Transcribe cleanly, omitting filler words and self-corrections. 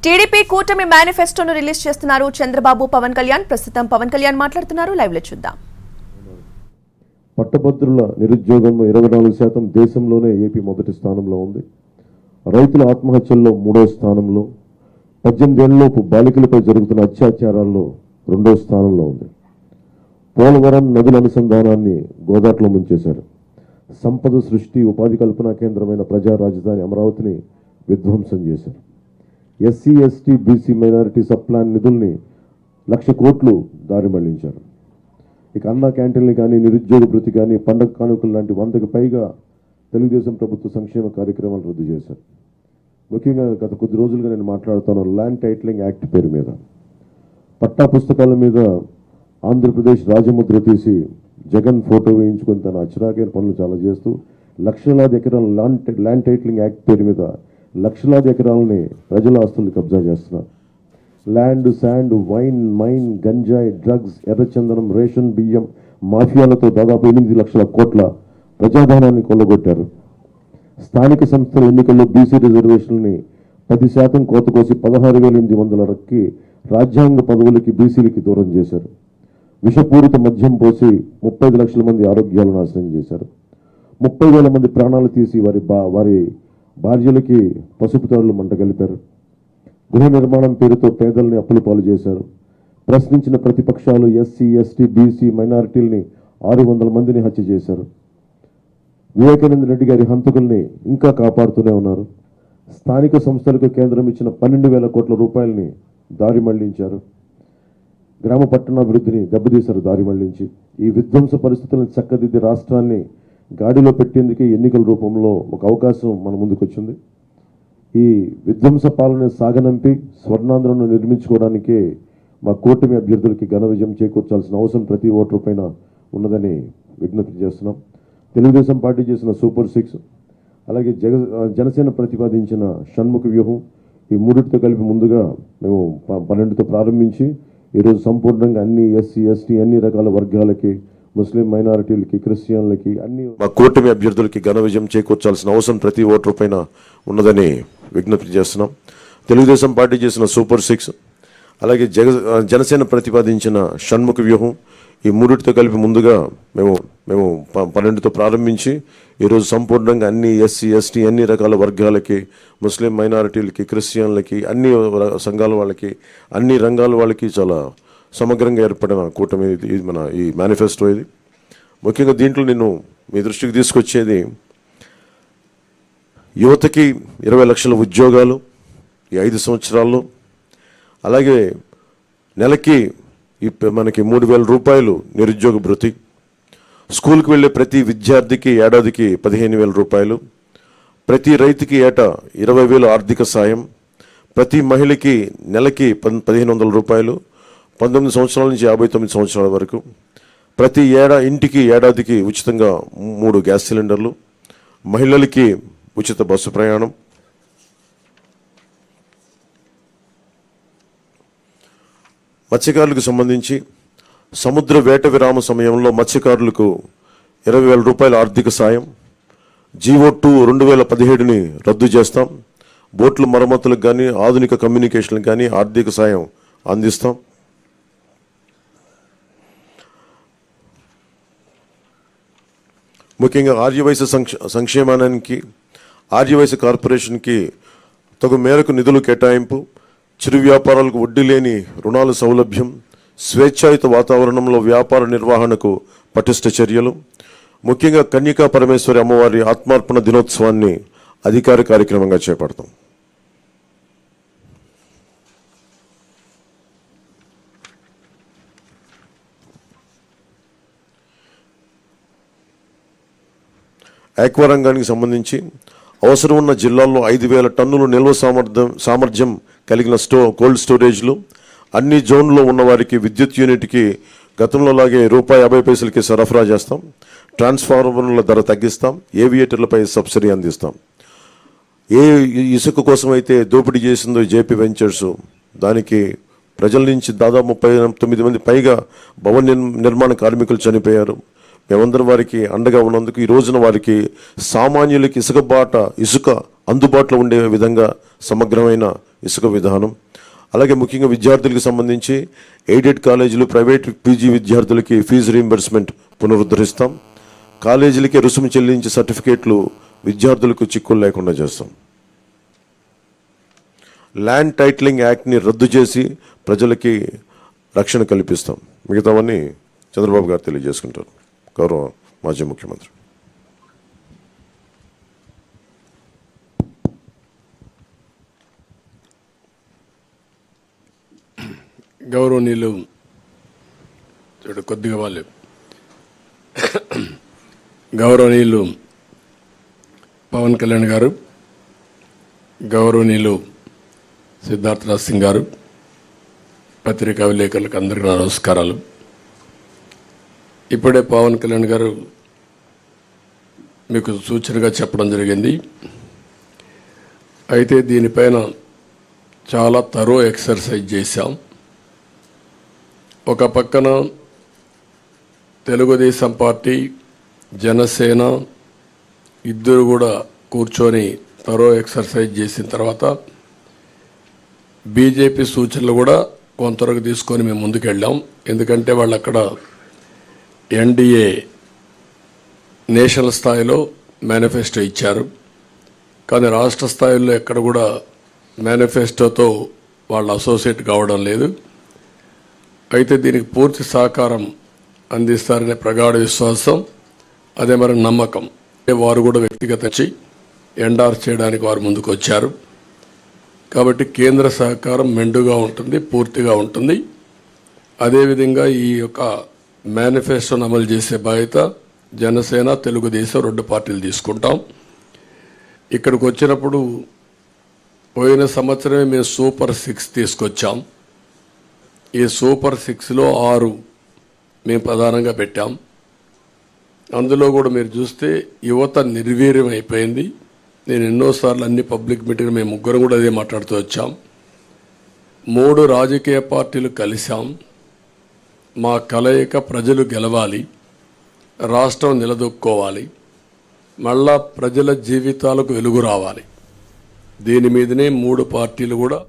TDP కూటమి మేనిఫెస్టోను release చేస్తున్నారు చంద్రబాబు పవన్ కళ్యాణ్. ప్రస్తుతం పవన్ కళ్యాణ్ మాట్లాడుతున్నారు. లైవ్ లో చూద్దాం. పట్టభద్రుల నిరుద్యోగంలో 24% దేశంలోనే ఏపీ మొదటి స్థానంలో ఉంది. రైతుల ఆత్మహత్యల్లో 3వ స్థానంలో, 18 ఏళ్లలోపు బాలికలపై జరుగుతున్న అత్యాచారాల్లో 2వ స్థానంలో ఉంది. పోలవరం నదుల అనుసంధానాన్ని గోదాట్లో ముంచేశారు. సంపద సృష్టి ఉపాధి కల్పనా కేంద్రమైన ప్రజా రాజధాని అమరావతిని విధ్వంసం చేశారు. SC ST BC minority sub plan నిధుల్ని 1,00,000 కోట్లు దారి మళ్లించారు. ఇక అన్న క్యాంటీన్లు కానీ, నిరుద్యోగ భృతి కానీ, పండగ కానుకలు లాంటి 100కి పైగా తెలుగుదేశం ప్రభుత్వ సంక్షేమ కార్యక్రమాలు రద్దు చేశారు. ముఖ్యంగా గత కొద్ది రోజులుగా నేను మాట్లాడుతాను ల్యాండ్ టైటిలింగ్ యాక్ట్ పేరు మీద. పట్టా పుస్తకాల మీద ఆంధ్రప్రదేశ్ రాజముద్ర తీసి జగన్ ఫోటో వేయించుకొని తన అచ్చరాకైన పనులు చాలా చేస్తూ లక్షలాది ఎకరాల ల్యాండ్ టైటిలింగ్ యాక్ట్ పేరు మీద లక్షలాది ఎకరాలని ప్రజల ఆస్తులు కబ్జా చేస్తున్నారు. ల్యాండ్, శాండ్, వైన్, మైన్, గంజాయి, డ్రగ్స్, ఎర్రచందనం, రేషన్ బియ్యం మాఫియాలతో దాదాపు 8 లక్షల కోట్ల ప్రజాధనాన్ని కొల్లగొట్టారు. స్థానిక సంస్థల ఎన్నికల్లో బీసీ రిజర్వేషన్లని 10% కోత కోసి 16,800 రాజ్యాంగ పదవులకి బీసీలకి దూరం చేశారు. విషపూరిత మద్యం పోసి 35 లక్షల మంది ఆరోగ్యాలు నాశనం చేశారు. 30,000 మంది ప్రాణాలు తీసి వారి భార్యలకి పసుపు తాడులు మంట కలిపారు. గృహ నిర్మాణం పేరుతో పేదల్ని అప్పుల పాలు చేశారు. ప్రశ్నించిన ప్రతిపక్షాలు ఎస్సీ ఎస్టీ బీసీ మైనారిటీలని 600 మందిని హత్య చేశారు. వివేకానంద రెడ్డి గారి హంతకుల్ని ఇంకా కాపాడుతూనే ఉన్నారు. స్థానిక సంస్థలకు కేంద్రం ఇచ్చిన 12,000 కోట్ల రూపాయలని దారి మళ్లించారు. గ్రామ పట్టణాభివృద్ధిని దెబ్బతీశారు దారి మళ్లించి. ఈ విధ్వంస పరిస్థితులను చక్కదిద్ది రాష్ట్రాన్ని గాడిలో పెట్టేందుకే ఎన్నికల రూపంలో ఒక అవకాశం మన ముందుకు వచ్చింది. ఈ విధ్వంస పాలన సాగనంపి స్వర్ణాంధ్రను నిర్మించుకోవడానికే మా కూటమి అభ్యర్థులకి ఘన విజయం చేకూర్చాల్సిన అవసరం ప్రతి ఓటరు పైన ఉన్నదని విజ్ఞప్తి చేస్తున్నాం. తెలుగుదేశం పార్టీ చేసిన సూపర్ 6, అలాగే జనసేన ప్రతిపాదించిన షణ్ముఖ వ్యూహం, ఈ మూడింటితో కలిపి ముందుగా మేము 12తో ప్రారంభించి ఈరోజు సంపూర్ణంగా అన్ని ఎస్సీ ఎస్టీ అన్ని రకాల వర్గాలకి, ముస్లిం మైనారిటీలకి, క్రిస్టియన్లకి అన్ని మా కూటమి అభ్యర్థులకి ఘన విజయం చేకూర్చాల్సిన అవసరం ప్రతి ఓటరు పైన ఉన్నదని విజ్ఞప్తి చేస్తున్నాం. తెలుగుదేశం పార్టీ చేసిన సూపర్ 6, అలాగే జనసేన ప్రతిపాదించిన షణ్ముఖ వ్యూహం, ఈ మూడింటితో కలిపి ముందుగా మేము 12తో ప్రారంభించి ఈరోజు సంపూర్ణంగా అన్ని ఎస్సీ ఎస్టీ అన్ని రకాల వర్గాలకి, ముస్లిం మైనారిటీలకి, క్రిస్టియన్లకి, అన్ని సంఘాల వాళ్ళకి, అన్ని రంగాల వాళ్ళకి చాలా సమగ్రంగా ఏర్పడిన కూటమి ఇది మన ఈ మేనిఫెస్టో. ఇది ముఖ్యంగా దీంట్లో నేను మీ దృష్టికి తీసుకొచ్చేది యువతకి 20 లక్షల ఉద్యోగాలు ఈ 5 సంవత్సరాల్లో, అలాగే నెలకి మనకి 3,000 రూపాయలు నిరుద్యోగ భృతి, స్కూల్కి వెళ్ళే ప్రతి విద్యార్థికి ఏడాదికి 15,000 రూపాయలు, ప్రతి రైతుకి ఏటా 20,000 ఆర్థిక సాయం, ప్రతి మహిళకి నెలకి 1,500 రూపాయలు 19 సంవత్సరాల నుంచి 59 సంవత్సరాల వరకు, ప్రతి ఇంటికి ఏడాదికి ఉచితంగా 3 గ్యాస్ సిలిండర్లు, మహిళలకి ఉచిత బస్సు ప్రయాణం, మత్స్యకారులకు సంబంధించి సముద్ర వేట విరామ సమయంలో మత్స్యకారులకు 20,000 రూపాయల ఆర్థిక సాయం, జీవో2 2017ని రద్దు చేస్తాం, బోట్ల మరమ్మతులకు కానీ ఆధునిక కమ్యూనికేషన్లకు కానీ ఆర్థిక సాయం అందిస్తాం. ముఖ్యంగా ఆర్యవైశ్య సంక్షేమానికి, ఆర్యవైశ్య కార్పొరేషన్కి తగు మేరకు నిధులు కేటాయింపు, చిరు వ్యాపారాలకు వడ్డీ లేని రుణాల సౌలభ్యం, స్వేచ్ఛాయుత వాతావరణంలో వ్యాపార నిర్వహణకు పటిష్ట చర్యలు, ముఖ్యంగా కన్యకా పరమేశ్వరి అమ్మవారి ఆత్మార్పణ దినోత్సవాన్ని అధికార కార్యక్రమంగా చేపడతాం. ఆక్వా రంగానికి సంబంధించి అవసరం ఉన్న జిల్లాల్లో 5,000 టన్నులు నిల్వ సామర్థ్యం కలిగిన కోల్డ్ స్టోరేజ్లు, అన్ని జోన్లో ఉన్న వారికి విద్యుత్ యూనిట్కి గతంలో లాగే ₹50 సరఫరా చేస్తాం. ట్రాన్స్ఫార్మర్ల ధర తగ్గిస్తాం. ఏవియేటర్లపై సబ్సిడీ అందిస్తాం. ఏ ఇసుక కోసం అయితే దోపిడీ చేసిందో జేపీ వెంచర్స్, దానికి ప్రజల నుంచి దాదాపు 39 మంది పైగా భవన నిర్మాణ కార్మికులు చనిపోయారు. మేమందరం వారికి అండగా ఉన్నందుకు ఈ రోజున వారికి సామాన్యులకి ఇసుక అందుబాటులో ఉండే విధంగా సమగ్రమైన ఇసుక విధానం, అలాగే ముఖ్యంగా విద్యార్థులకు సంబంధించి ఎయిడెడ్ కాలేజీలు, ప్రైవేట్ పీజీ విద్యార్థులకి ఫీజు రీయింబర్స్మెంట్ పునరుద్ధరిస్తాం. కాలేజీలకి రుసుము చెల్లించే సర్టిఫికేట్లు విద్యార్థులకు చిక్కులు లేకుండా చేస్తాం. ల్యాండ్ టైటిలింగ్ యాక్ట్ని రద్దు చేసి ప్రజలకి రక్షణ కల్పిస్తాం. మిగతావన్నీ చంద్రబాబు గారు తెలియజేసుకుంటారు. గౌరవ మాజీ ముఖ్యమంత్రి. గౌరవనీయులు చూడు కొద్దిగా వాళ్ళు గౌరవనీయులు పవన్ కళ్యాణ్ గారు, గౌరవనీయులు సిద్ధార్థరాజ్ సింగ్ గారు, పత్రికా విలేకరులకు అందరికీ నమస్కారాలు. ఇప్పుడే పవన్ కళ్యాణ్ గారు మీకు సూచనగా చెప్పడం జరిగింది. అయితే దీనిపైన చాలా తరో ఎక్సర్సైజ్ చేశాం. ఒక పక్కన తెలుగుదేశం పార్టీ, జనసేన ఇద్దరు కూడా కూర్చొని తరో ఎక్సర్సైజ్ చేసిన తర్వాత బీజేపీ సూచనలు కూడా కొంతవరకు తీసుకొని మేము ముందుకెళ్ళాం. ఎందుకంటే వాళ్ళు అక్కడ ఎన్డీఏ నేషనల్ స్థాయిలో మేనిఫెస్టో ఇచ్చారు, కానీ రాష్ట్ర స్థాయిలో ఎక్కడ కూడా మేనిఫెస్టోతో వాళ్ళు అసోసియేట్ కావడం లేదు. అయితే దీనికి పూర్తి సహకారం అందిస్తారనే ప్రగాఢ విశ్వాసం, అదే మరి నమ్మకం వారు కూడా వ్యక్తిగతంగా ఎండార్స్ చేయడానికి వారు ముందుకు వచ్చారు. కాబట్టి కేంద్ర సహకారం మెండుగా ఉంటుంది, పూర్తిగా ఉంటుంది. అదేవిధంగా ఈ యొక్క మేనిఫెస్టోను అమలు చేసే బాధ్యత జనసేన, తెలుగుదేశం రెండు పార్టీలు తీసుకుంటాం. ఇక్కడికి వచ్చినప్పుడు పోయిన సంవత్సరమే మేము సూపర్ 6 తీసుకొచ్చాం. ఈ సూపర్ 6లో 6 మేము ప్రధానంగా పెట్టాం. అందులో కూడా మీరు చూస్తే యువత నిర్వీర్యం అయిపోయింది. నేను ఎన్నోసార్లు అన్ని పబ్లిక్ మీటింగ్ మేము ముగ్గురం కూడా అదే మాట్లాడుతూ వచ్చాం. 3 రాజకీయ పార్టీలు కలిసాం. మా కలయిక ప్రజలు గెలవాలి, రాష్ట్రం నిలదొక్కోవాలి, మళ్ళా ప్రజల జీవితాలకు వెలుగు రావాలి. దీని మీదనే 3 పార్టీలు కూడా